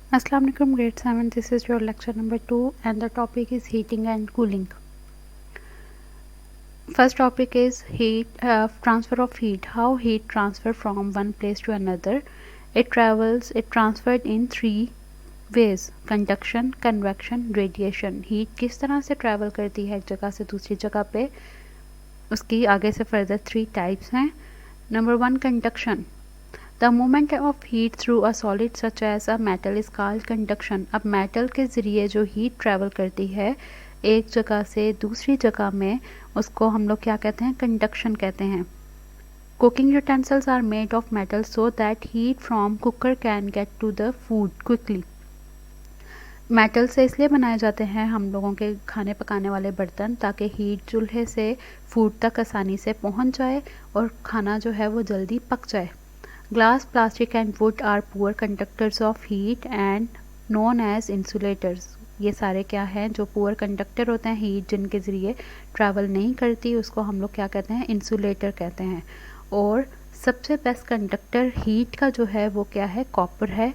Assalamu alaikum grade 7, this is your lecture number 2 and the topic is heating and cooling. First topic is transfer of heat. How heat transfer from one place to another. It transferred in three ways: conduction, convection, radiation. Heat किस तरह से travel करती है एक जगह से दूसरी जगह पे, उसकी आगे से फर्दर 3 टाइप्स हैं. Number 1, conduction. The movement of heat through a solid such as a metal is called conduction. अब मेटल के ज़रिए जो हीट ट्रैवल करती है एक जगह से दूसरी जगह में, उसको हम लोग क्या कहते हैं? कंडक्शन कहते हैं. Cooking utensils are made of metal so that heat from cooker can get to the food quickly. Metal से इसलिए बनाए जाते हैं हम लोगों के खाने पकाने वाले बर्तन, ताकि हीट चूल्हे से फूड तक आसानी से पहुंच जाए और खाना जो है वो जल्दी पक जाए. Glass, plastic and wood are poor conductors of heat and known as insulators. ये सारे क्या हैं? जो पुअर कंडक्टर होते हैं, हीट जिनके ज़रिए ट्रैवल नहीं करती, उसको हम लोग क्या कहते हैं? इंसुलेटर कहते हैं. और सबसे बेस्ट कंडक्टर हीट का जो है वो क्या है? कॉपर है.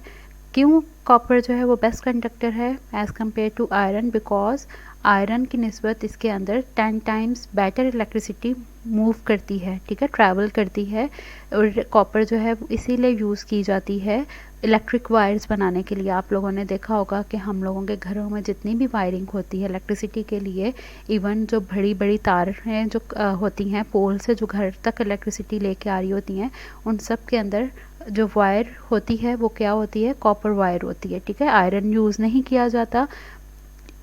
क्यों कॉपर जो है वो बेस्ट कंडक्टर है as compare to iron? Because iron की निस्बत इसके अंदर 10 टाइम्स बेटर इलेक्ट्रिसिटी मूव करती है, ठीक है, ट्रैवल करती है. और कॉपर जो है इसीलिए यूज़ की जाती है इलेक्ट्रिक वायर्स बनाने के लिए. आप लोगों ने देखा होगा कि हम लोगों के घरों में जितनी भी वायरिंग होती है इलेक्ट्रिसिटी के लिए, इवन जो बड़ी बड़ी तार हैं जो होती हैं पोल से जो घर तक इलेक्ट्रिसिटी लेके आ रही होती हैं, उन सब के अंदर जो वायर होती है वो क्या होती है? कॉपर वायर होती है, ठीक है. आयरन यूज़ नहीं किया जाता,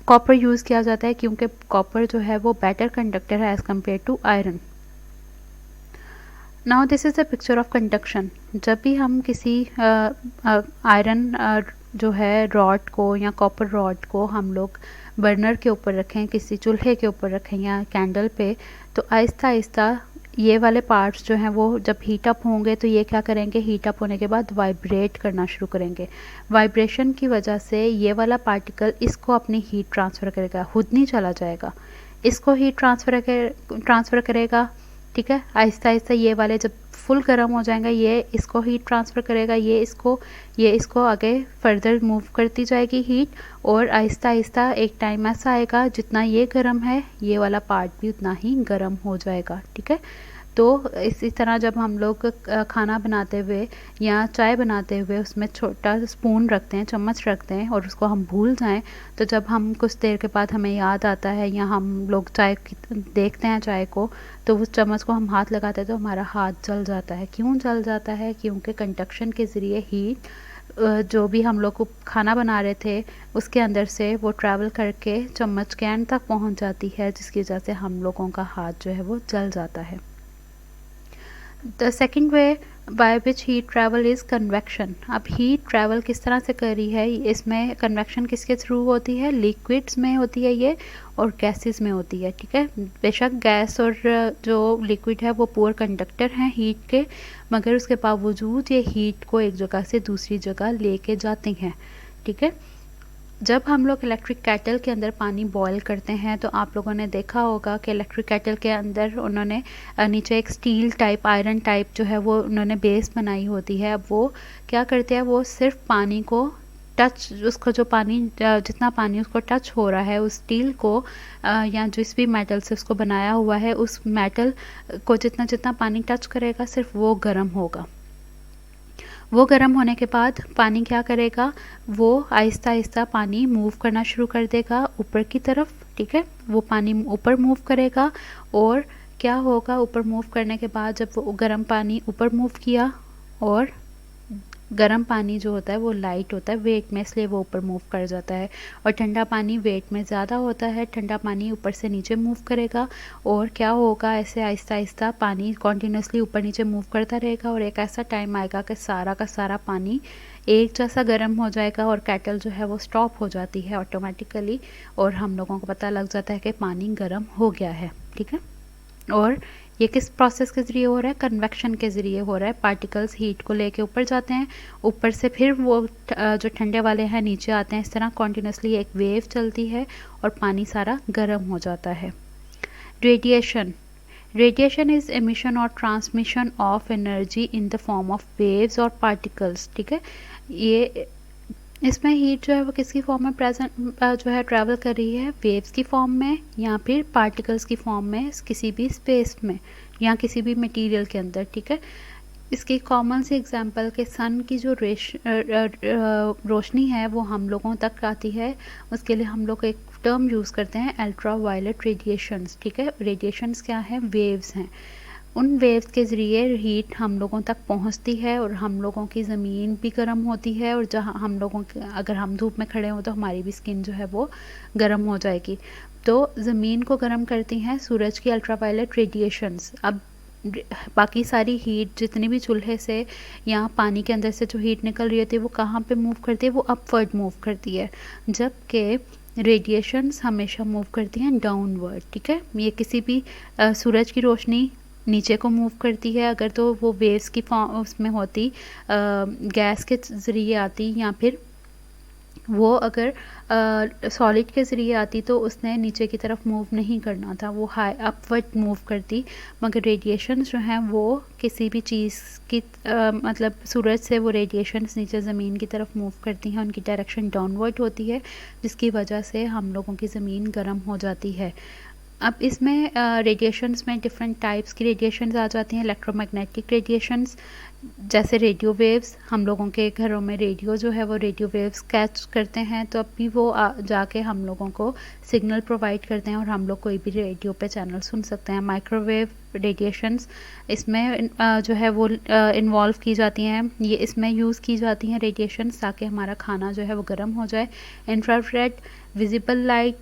कॉपर यूज़ किया जाता है, क्योंकि कॉपर जो है वो बेटर कंडक्टर है as compare to iron. Now this is the picture of conduction. जब भी हम किसी आयरन जो है रॉड को या कॉपर रॉड को हम लोग बर्नर के ऊपर रखें, किसी चूल्हे के ऊपर रखें या कैंडल पे, तो आहिस्ता आहिस्ता ये वाले पार्ट्स जो हैं वो जब हीट अप होंगे तो ये क्या करेंगे? हीट अप होने के बाद वाइब्रेट करना शुरू करेंगे. वाइब्रेशन की वजह से ये वाला पार्टिकल इसको अपनी हीट ट्रांसफ़र करेगा, खुद नहीं चला जाएगा, इसको हीट ट्रांसफ़र करेगा, ठीक है. आहिस्ता आहिस्ता ये वाले जब फुल गर्म हो जाएंगे, ये इसको हीट ट्रांसफ़र करेगा, ये इसको आगे फर्दर मूव करती जाएगी हीट. और आहिस्ता आहिस्ता एक टाइम ऐसा आएगा जितना ये गर्म है ये वाला पार्ट भी उतना ही गर्म हो जाएगा, ठीक है. तो इसी तरह जब हम लोग खाना बनाते हुए या चाय बनाते हुए उसमें छोटा स्पून रखते हैं, चम्मच रखते हैं, और उसको हम भूल जाएं, तो जब हम कुछ देर के बाद हमें याद आता है या हम लोग चाय देखते हैं चाय को, तो उस चम्मच को हम हाथ लगाते हैं तो हमारा हाथ जल जाता है. क्यों जल जाता है? क्योंकि कंडक्शन के ज़रिए हीट जो भी हम लोग को खाना बना रहे थे उसके अंदर से वो ट्रैवल करके चम्मच के एंड तक पहुंच जाती है, जिसकी वजह से हम लोगों का हाथ जो है वो जल जाता है. The second way by which heat travel is convection. अब हीट ट्रैवल किस तरह से कर रही है? इसमें कन्वेक्शन किसके थ्रू होती है? लिक्विड्स में होती है ये, और गैसेस में होती है, ठीक है. बेशक गैस और जो लिक्विड है वो पुअर कंडक्टर हैं हीट के, मगर उसके बावजूद ये हीट को एक जगह से दूसरी जगह लेके जाती हैं, ठीक है. जब हम लोग इलेक्ट्रिक केटल के अंदर पानी बॉईल करते हैं तो आप लोगों ने देखा होगा कि इलेक्ट्रिक केटल के अंदर उन्होंने नीचे एक स्टील टाइप, आयरन टाइप जो है वो उन्होंने बेस बनाई होती है. अब वो क्या करते हैं? वो सिर्फ पानी को टच, उसको जो पानी जितना पानी उसको टच हो रहा है उस स्टील को या जिस भी मेटल से उसको बनाया हुआ है, उस मेटल को जितना जितना पानी टच करेगा सिर्फ वो गर्म होगा. वो गर्म होने के बाद पानी क्या करेगा? वो आहिस्ता आहिस्ता पानी मूव करना शुरू कर देगा ऊपर की तरफ, ठीक है. वो पानी ऊपर मूव करेगा, और क्या होगा? ऊपर मूव करने के बाद जब वो गर्म पानी ऊपर मूव किया, और गर्म पानी जो होता है वो लाइट होता है वेट में, इसलिए वो ऊपर मूव कर जाता है. और ठंडा पानी वेट में ज़्यादा होता है, ठंडा पानी ऊपर से नीचे मूव करेगा. और क्या होगा? ऐसे आहिस्ता आहिस्ता पानी कॉन्टीन्यूसली ऊपर नीचे मूव करता रहेगा, और एक ऐसा टाइम आएगा कि सारा का सारा पानी एक जैसा गर्म हो जाएगा और केटल जो है वो स्टॉप हो जाती है ऑटोमेटिकली, और हम लोगों को पता लग जाता है कि पानी गर्म हो गया है, ठीक है. और ये किस प्रोसेस के ज़रिए हो रहा है? कन्वेक्शन के ज़रिए हो रहा है. पार्टिकल्स हीट को लेके ऊपर जाते हैं, ऊपर से फिर वो जो ठंडे वाले हैं नीचे आते हैं. इस तरह कॉन्टीन्यूसली एक वेव चलती है और पानी सारा गर्म हो जाता है. रेडिएशन. रेडिएशन इज़ एमिशन और transmission of energy in the form of waves और पार्टिकल्स, ठीक है. ये इसमें हीट जो है वो किसकी फॉर्म में प्रेजेंट जो है ट्रैवल कर रही है, वेव्स की फॉर्म में या फिर पार्टिकल्स की फॉर्म में किसी भी स्पेस में या किसी भी मटेरियल के अंदर, ठीक है। इसकी कॉमन सी एग्जांपल के सन की जो रोशनी है वो हम लोगों तक आती है, उसके लिए हम लोग एक टर्म यूज़ करते हैं अल्ट्रा वायलेट रेडिएशंस, ठीक है। रेडिएशंस क्या है, वेव्स हैं। उन वेव्स के ज़रिए हीट हम लोगों तक पहुंचती है और हम लोगों की ज़मीन भी गर्म होती है, और जहां हम लोगों के अगर हम धूप में खड़े हों तो हमारी भी स्किन जो है वो गर्म हो जाएगी। तो ज़मीन को गर्म करती हैं सूरज की अल्ट्रावायलेट रेडिएशंस। अब बाकी सारी हीट जितनी भी चूल्हे से या पानी के अंदर से जो हीट निकल रही होती है वो कहाँ पे मूव करती है, वो अपवर्ड मूव करती है, जबकि रेडिएशंस हमेशा मूव करती हैं डाउनवर्ड, ठीक है। ये किसी भी सूरज की रोशनी नीचे को मूव करती है अगर तो वो वेव्स की फॉर्म उसमें होती, गैस के ज़रिए आती, या फिर वो अगर सॉलिड के ज़रिए आती तो उसने नीचे की तरफ मूव नहीं करना था, वो हाई अपवर्ड मूव करती। मगर रेडिएशंस जो हैं वो किसी भी चीज़ की मतलब सूरज से वो रेडिएशंस नीचे ज़मीन की तरफ मूव करती हैं, उनकी डायरेक्शन डाउनवर्ड होती है, जिसकी वजह से हम लोगों की ज़मीन गर्म हो जाती है। अब इसमें रेडिएशंस में डिफरेंट टाइप्स की रेडिएशंस आ जाती हैं। इलेक्ट्रोमैग्नेटिक रेडिएशंस जैसे रेडियो वेव्स, हम लोगों के घरों में रेडियो जो है वो रेडियो वेव्स कैच करते हैं, तो अभी वो जाके हम लोगों को सिग्नल प्रोवाइड करते हैं और हम लोग कोई भी रेडियो पे चैनल सुन सकते हैं। माइक्रोवेव रेडिएशंस इसमें जो है वो इन्वॉल्व की जाती हैं, ये इसमें यूज़ की जाती हैं रेडिएशंस ताकि हमारा खाना जो है वो गर्म हो जाए। Infrared, visible light,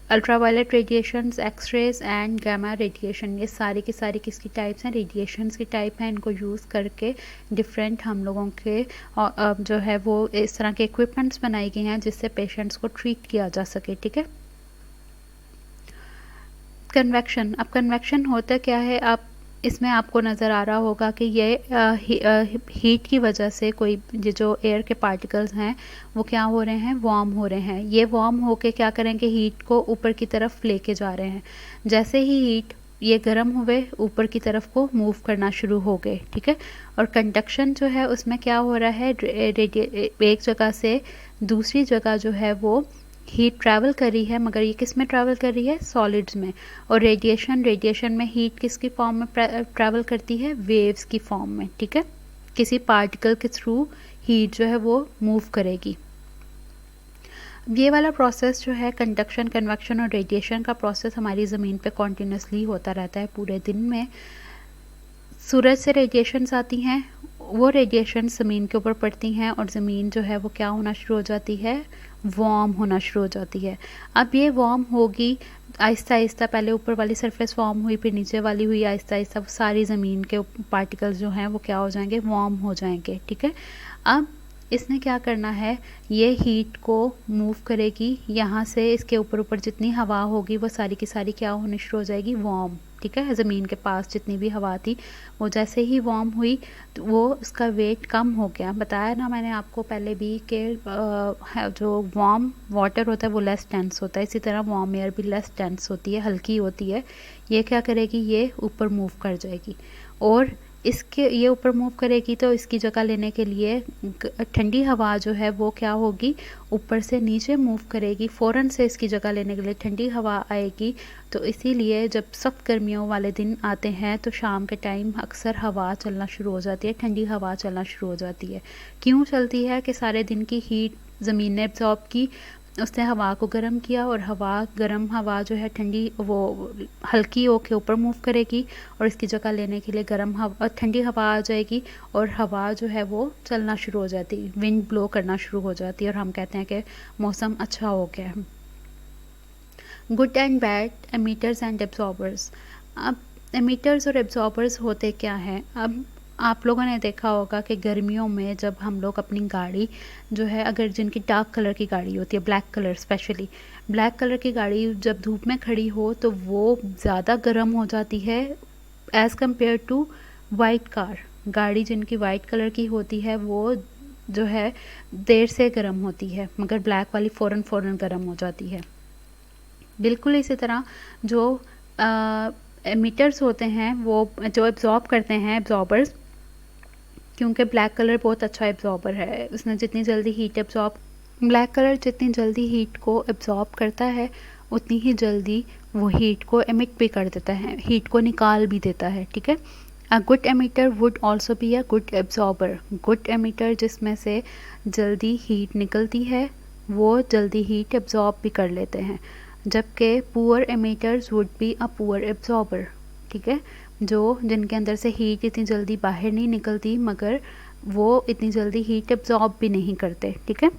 ultraviolet radiations, X-rays and gamma radiation, ये सारी की सारी किसकी टाइप्स हैं, रेडिएशंस की टाइप हैं। इनको यूज़ करके डिफरेंट हम लोगों के जो है वो इस तरह के इक्विपमेंट्स बनाई गई हैं जिससे पेशेंट्स को ट्रीट किया जा सके, ठीक है। कन्वेक्शन, अब कन्वेक्शन होता क्या है, आप इसमें आपको नज़र आ रहा होगा कि ये हीट की वजह से कोई ये जो एयर के पार्टिकल्स हैं वो क्या हो रहे हैं, वार्म हो रहे हैं। ये वार्म होके क्या करेंगे, हीट को ऊपर की तरफ लेके जा रहे हैं। जैसे ही हीट ये गर्म हुए ऊपर की तरफ को मूव करना शुरू हो गए, ठीक है। और कंडक्शन जो है उसमें क्या हो रहा है, एक जगह से दूसरी जगह जो है वो हीट ट्रैवल कर रही है, मगर ये किस में ट्रैवल कर रही है, सॉलिड्स में। और रेडिएशन में हीट किसकी फॉर्म में ट्रैवल करती है, वेव्स की फॉर्म में, ठीक है। किसी पार्टिकल के थ्रू हीट जो है वो मूव करेगी। ये वाला प्रोसेस जो है कंडक्शन, कन्वेक्शन और रेडिएशन का प्रोसेस हमारी ज़मीन पे कॉन्टीन्यूसली होता रहता है पूरे दिन में। सूरज से रेडिएशंस आती हैं, वो रेडिएशन ज़मीन के ऊपर पड़ती हैं और ज़मीन जो है वो क्या होना शुरू हो जाती है, वार्म होना शुरू हो जाती है। अब ये वार्म होगी आहिस्ता आहिस्ता, पहले ऊपर वाली सरफेस वार्म हुई, फिर नीचे वाली हुई, आहिस्ता आहिस्ता सारी ज़मीन के पार्टिकल्स जो हैं वो क्या हो जाएंगे, वार्म हो जाएंगे, ठीक है। अब इसने क्या करना है, ये हीट को मूव करेगी, यहाँ से इसके ऊपर ऊपर जितनी हवा होगी वो सारी की सारी क्या होनी शुरू हो जाएगी, वार्म, ठीक है। ज़मीन के पास जितनी भी हवा थी वो जैसे ही वार्म हुई तो वो उसका वेट कम हो गया। बताया ना मैंने आपको पहले भी कि जो वार्म वाटर होता है वो लेस डेंस होता है, इसी तरह वार्म एयर भी लेस डेंस होती है, हल्की होती है। ये क्या करेगी, ये ऊपर मूव कर जाएगी और इसके ये ऊपर मूव करेगी तो इसकी जगह लेने के लिए ठंडी हवा जो है वो क्या होगी, ऊपर से नीचे मूव करेगी, फ़ौरन से इसकी जगह लेने के लिए ठंडी हवा आएगी। तो इसीलिए जब सख्त गर्मियों वाले दिन आते हैं तो शाम के टाइम अक्सर हवा चलना शुरू हो जाती है, ठंडी हवा चलना शुरू हो जाती है। क्यों चलती है कि सारे दिन की हीट ज़मीन ने एब्जॉर्ब की, उसने हवा को गर्म किया और गर्म हवा जो है ठंडी वो हल्की होके ऊपर मूव करेगी और इसकी जगह लेने के लिए ठंडी हवा आ जाएगी और हवा जो है वो चलना शुरू हो जाती है, विंड ब्लो करना शुरू हो जाती है और हम कहते हैं कि मौसम अच्छा हो गया है। Good and bad ammeters and absorbers. अब एमीटर्स और एब्जॉर्बर्स होते क्या हैं, अब आप लोगों ने देखा होगा कि गर्मियों में जब हम लोग अपनी गाड़ी जो है, अगर जिनकी डार्क कलर की गाड़ी होती है, black colour specially black colour की गाड़ी जब धूप में खड़ी हो तो वो ज़्यादा गर्म हो जाती है as compare to white car. गाड़ी जिनकी वाइट कलर की होती है वो जो है देर से गर्म होती है, मगर ब्लैक वाली फ़ौरन गर्म हो जाती है। बिल्कुल इसी तरह जो एमिटर्स होते हैं वो जो एब्जॉर्ब करते हैं, एब्जॉर्बर्स, क्योंकि ब्लैक कलर बहुत अच्छा एब्जॉर्बर है, उसने जितनी जल्दी हीट एब्जॉर्ब ब्लैक कलर जितनी जल्दी हीट को एब्जॉर्ब करता है उतनी ही जल्दी वो हीट को एमिट भी कर देता है, हीट को निकाल भी देता है, ठीक है। A good emitter would also be a good absorber. Good emitter जिसमें से जल्दी हीट निकलती है वो जल्दी हीट एब्जॉर्ब भी कर लेते हैं, जबकि poor emitters would be a poor absorber, ठीक है। जो जिनके अंदर से हीट इतनी जल्दी बाहर नहीं निकलती मगर वो इतनी जल्दी हीट एब्जॉर्ब भी नहीं करते, ठीक है।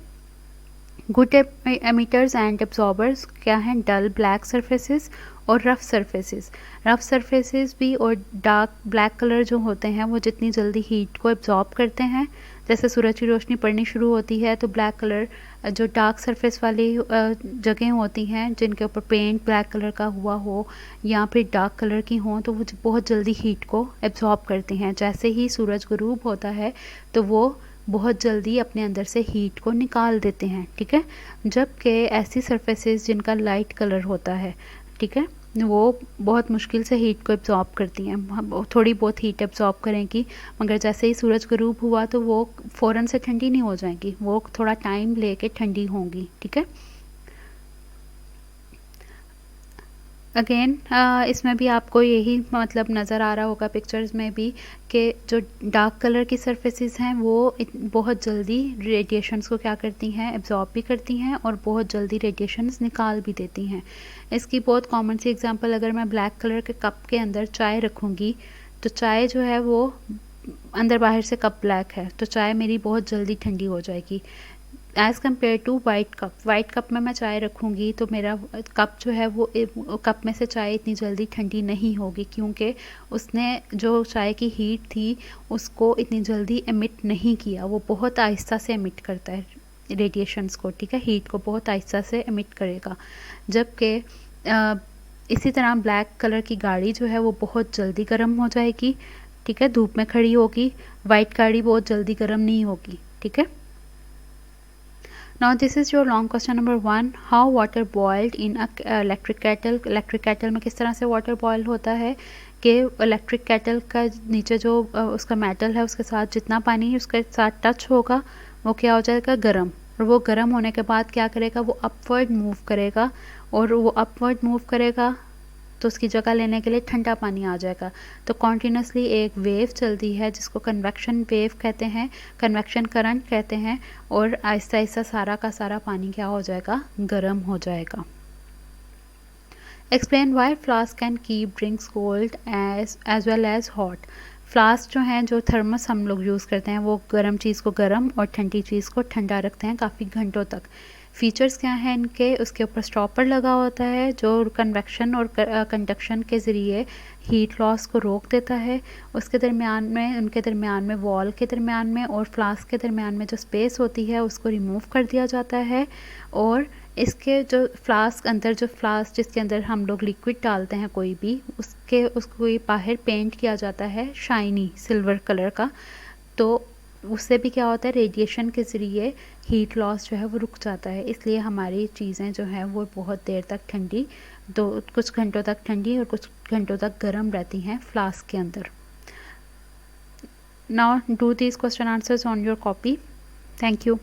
गुड एमिटर्स एंड एब्जॉर्बर्स क्या हैं? डल ब्लैक सरफेसेस और रफ सरफेसेस। रफ सरफेसेस भी और डार्क ब्लैक कलर जो होते हैं वो जितनी जल्दी हीट को एब्जॉर्ब करते हैं, जैसे सूरज की रोशनी पड़नी शुरू होती है तो ब्लैक कलर जो डार्क सरफेस वाली जगह होती हैं जिनके ऊपर पेंट ब्लैक कलर का हुआ हो या फिर डार्क कलर की हो तो वो बहुत जल्दी हीट को एब्जॉर्ब करती हैं। जैसे ही सूरज गुरूब होता है तो वो बहुत जल्दी अपने अंदर से हीट को निकाल देते हैं, ठीक है। जबकि ऐसी सरफेसेस जिनका लाइट कलर होता है, ठीक है, वो बहुत मुश्किल से हीट को एब्जॉर्ब करती हैं, थोड़ी बहुत हीट एब्जॉर्ब करेंगी मगर जैसे ही सूरज गुरूब हुआ तो वो फ़ौरन से ठंडी नहीं हो जाएगी, वो थोड़ा टाइम लेके ठंडी होंगी, ठीक है। अगेन इसमें भी आपको यही मतलब नज़र आ रहा होगा पिक्चर्स में भी कि जो डार्क कलर की सरफेसेस हैं वो बहुत जल्दी रेडिएशंस को क्या करती हैं, एब्जॉर्ब भी करती हैं और बहुत जल्दी रेडिएशंस निकाल भी देती हैं। इसकी बहुत कॉमन सी एग्जांपल, अगर मैं ब्लैक कलर के कप के अंदर चाय रखूँगी तो चाय जो है वो अंदर बाहर से कप ब्लैक है तो चाय मेरी बहुत जल्दी ठंडी हो जाएगी as compare to white cup. White cup में मैं चाय रखूँगी तो मेरा कप जो है वो कप में से चाय इतनी जल्दी ठंडी नहीं होगी क्योंकि उसने जो चाय की हीट थी उसको इतनी जल्दी एमिट नहीं किया, वो बहुत आहिस्ता से एमिट करता है रेडिएशंस को, ठीक है, हीट को बहुत आहिस्ता से एमिट करेगा। जबकि इसी तरह ब्लैक कलर की गाड़ी जो है वो बहुत जल्दी गर्म हो जाएगी, ठीक है, धूप में खड़ी होगी। वाइट गाड़ी बहुत जल्दी गर्म नहीं होगी, ठीक है। Now this is your long question number 1. How water boiled in a electric kettle. Electric kettle में किस तरह से वाटर बॉयल होता है कि इलेक्ट्रिक केटल का नीचे जो उसका मेटल है उसके साथ जितना पानी उसके साथ टच होगा वो क्या हो जाएगा, गर्म। और वो गर्म होने के बाद क्या करेगा, वो अपवर्ड मूव करेगा और वो अपवर्ड मूव करेगा तो उसकी जगह लेने के लिए ठंडा पानी आ जाएगा। तो कॉन्टीन्यूसली एक वेव चलती है जिसको कन्वेक्शन वेव कहते हैं, कन्वेक्शन करंट कहते हैं और आहिस्ता आहिस्ता सारा का सारा पानी क्या हो जाएगा, गर्म हो जाएगा। Explain why flask can keep drinks cold as well as hot. Flask जो हैं, जो थर्मस हम लोग यूज़ करते हैं, वो गर्म चीज़ को गर्म और ठंडी चीज़ को ठंडा रखते हैं काफ़ी घंटों तक। फीचर्स क्या हैं इनके, उसके ऊपर स्टॉपर लगा होता है जो कन्वेक्शन और कंडक्शन के ज़रिए हीट लॉस को रोक देता है। उसके दरमियान में, उनके दरमियान में, वॉल के दरमियान में और फ्लास्क के दरमियान में जो स्पेस होती है उसको रिमूव कर दिया जाता है। और इसके जो फ्लास्क अंदर, जो फ्लास्क जिसके अंदर हम लोग लिक्विड डालते हैं कोई भी, उसको बाहर पेंट किया जाता है शाइनी सिल्वर कलर का, तो उससे भी क्या होता है, रेडिएशन के ज़रिए हीट लॉस जो है वो रुक जाता है, इसलिए हमारी चीज़ें जो हैं वो बहुत देर तक ठंडी, कुछ घंटों तक ठंडी और कुछ घंटों तक गर्म रहती हैं फ्लास्क के अंदर। Now do these question answers on your copy. Thank you.